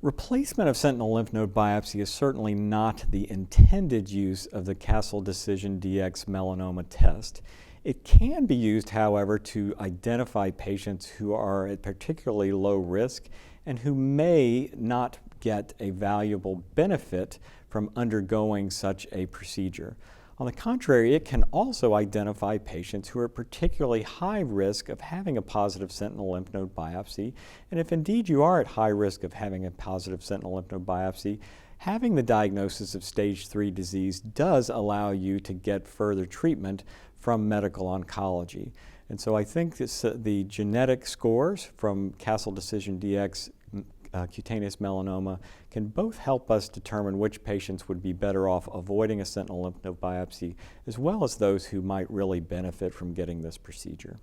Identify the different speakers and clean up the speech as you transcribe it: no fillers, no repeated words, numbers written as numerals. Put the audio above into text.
Speaker 1: Replacement of sentinel lymph node biopsy is certainly not the intended use of the Castle Decision DX melanoma test. It can be used, however, to identify patients who are at particularly low risk and who may not get a valuable benefit from undergoing such a procedure. On the contrary, it can also identify patients who are at particularly high risk of having a positive sentinel lymph node biopsy. And if indeed you are at high risk of having a positive sentinel lymph node biopsy, having the diagnosis of stage 3 disease does allow you to get further treatment from medical oncology. And so I think the genetic scores from Castle Decision DX cutaneous melanoma can both help us determine which patients would be better off avoiding a sentinel lymph node biopsy, as well as those who might really benefit from getting this procedure.